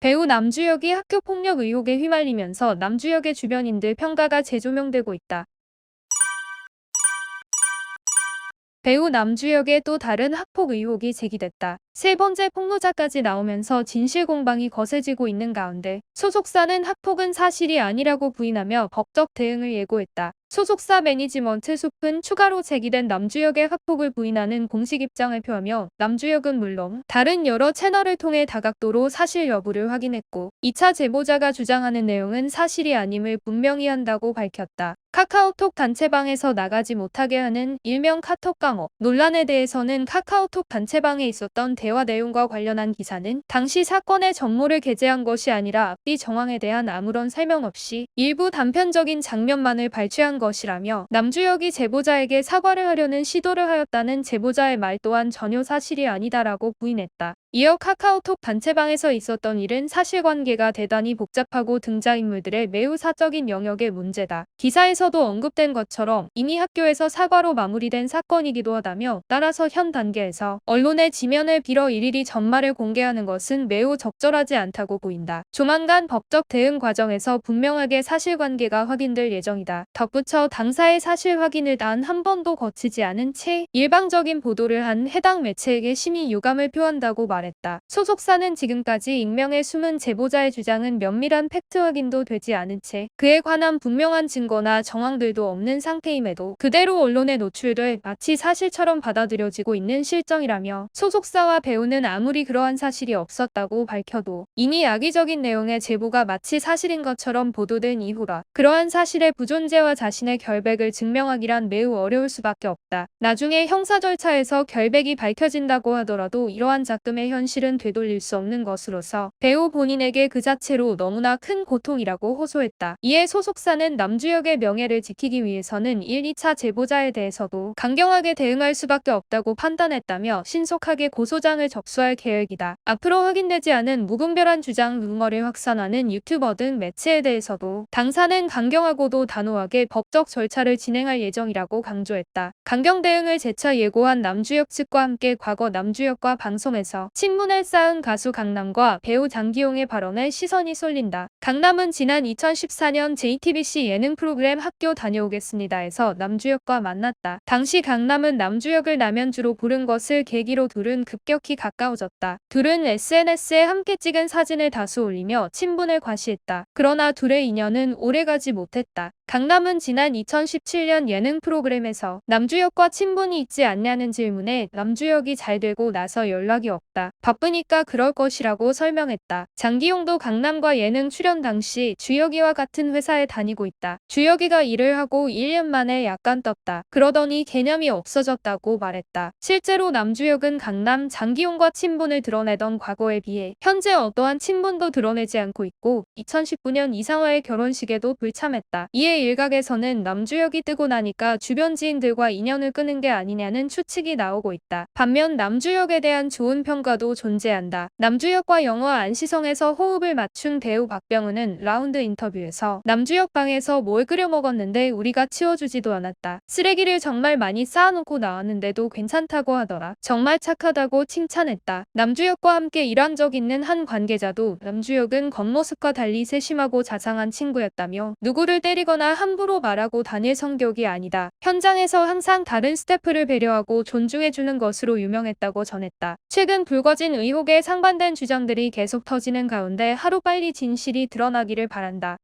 배우 남주혁이 학교폭력 의혹에 휘말리면서 남주혁의 주변인들 평가가 재조명되고 있다. 배우 남주혁의 또 다른 학폭 의혹이 제기됐다. 세 번째 폭로자까지 나오면서 진실 공방이 거세지고 있는 가운데 소속사는 학폭은 사실이 아니라고 부인하며 법적 대응을 예고했다. 소속사 매니지먼트 숲은 추가로 제기된 남주혁의 학폭을 부인하는 공식 입장을 표하며 남주혁은 물론 다른 여러 채널을 통해 다각도로 사실 여부를 확인했고 2차 제보자가 주장하는 내용은 사실이 아님을 분명히 한다고 밝혔다. 카카오톡 단체방에서 나가지 못하게 하는 일명 카톡 강업 논란에 대해서는 카카오톡 단체방에 있었던 대화 내용과 관련한 기사는 당시 사건의 전모를 게재한 것이 아니라 앞뒤 정황에 대한 아무런 설명 없이 일부 단편적인 장면만을 발췌한 것이라며 남주혁이 제보자에게 사과를 하려는 시도를 하였다는 제보자의 말 또한 전혀 사실이 아니다라고 부인했다. 이어 카카오톡 단체방에서 있었던 일은 사실관계가 대단히 복잡하고 등장인물들의 매우 사적인 영역의 문제다. 기사에서도 언급된 것처럼 이미 학교에서 사과로 마무리된 사건이기도 하다며 따라서 현 단계에서 언론의 지면을 빌어 일일이 전말을 공개하는 것은 매우 적절하지 않다고 보인다. 조만간 법적 대응 과정에서 분명하게 사실관계가 확인될 예정이다. 덧붙여 당사의 사실 확인을 단 한 번도 거치지 않은 채 일방적인 보도를 한 해당 매체에게 심히 유감을 표한다고 말했다. 소속사는 지금까지 익명의 숨은 제보자의 주장은 면밀한 팩트 확인도 되지 않은 채 그에 관한 분명한 증거나 정황들도 없는 상태임에도 그대로 언론에 노출돼 마치 사실처럼 받아들여지고 있는 실정이라며 소속사와 배우는 아무리 그러한 사실이 없었다고 밝혀도 이미 악의적인 내용의 제보가 마치 사실인 것처럼 보도된 이후라 그러한 사실의 부존재와 자신의 결백을 증명하기란 매우 어려울 수밖에 없다. 나중에 형사 절차에서 결백이 밝혀진다고 하더라도 이러한 작금의 현실은 되돌릴 수 없는 것으로서 배우 본인에게 그 자체로 너무나 큰 고통이라고 호소했다. 이에 소속사는 남주혁의 명예를 지키기 위해서는 1, 2차 제보자에 대해서도 강경하게 대응할 수밖에 없다고 판단했다며 신속하게 고소장을 접수할 계획이다. 앞으로 확인되지 않은 무분별한 주장 루머를 확산하는 유튜버 등 매체에 대해서도 당사는 강경하고도 단호하게 법적 절차를 진행할 예정이라고 강조했다. 강경 대응을 재차 예고한 남주혁 측과 함께 과거 남주혁과 방송에서 친분을 쌓은 가수 강남과 배우 장기용의 발언에 시선이 쏠린다. 강남은 지난 2014년 JTBC 예능 프로그램 학교 다녀오겠습니다에서 남주혁과 만났다. 당시 강남은 남주혁을 남현주로 부른 것을 계기로 둘은 급격히 가까워졌다. 둘은 SNS에 함께 찍은 사진을 다수 올리며 친분을 과시했다. 그러나 둘의 인연은 오래가지 못했다. 강남은 지난 2017년 예능 프로그램에서 남주혁과 친분이 있지 않냐는 질문에 남주혁이 잘 되고 나서 연락이 없다. 바쁘니까 그럴 것이라고 설명했다. 장기용도 강남과 예능 출연 당시 주혁이와 같은 회사에 다니고 있다. 주혁이가 일을 하고 1년 만에 약간 떴다. 그러더니 개념이 없어졌다고 말했다. 실제로 남주혁은 강남, 장기용과 친분을 드러내던 과거에 비해 현재 어떠한 친분도 드러내지 않고 있고 2019년 이상화의 결혼식에도 불참했다. 이에 일각에서는 남주혁이 뜨고 나니까 주변 지인들과 인연을 끄는 게 아니냐는 추측이 나오고 있다. 반면 남주혁에 대한 좋은 평가도 존재한다. 남주혁과 영화 안시성에서 호흡을 맞춘 배우 박병은은 라운드 인터뷰에서 남주혁 방에서 뭘 끓여 먹었는데 우리가 치워주지도 않았다. 쓰레기를 정말 많이 쌓아놓고 나왔는데도 괜찮다고 하더라. 정말 착하다고 칭찬했다. 남주혁과 함께 일한 적 있는 한 관계자도 남주혁은 겉모습과 달리 세심하고 자상한 친구였다며 누구를 때리거나 함부로 말하고 다닐 성격이 아니다. 현장에서 항상 다른 스태프를 배려하고 존중해주는 것으로 유명했다고 전했다. 최근 불거진 의혹에 상반된 주장들이 계속 터지는 가운데 하루빨리 진실이 드러나기를 바란다.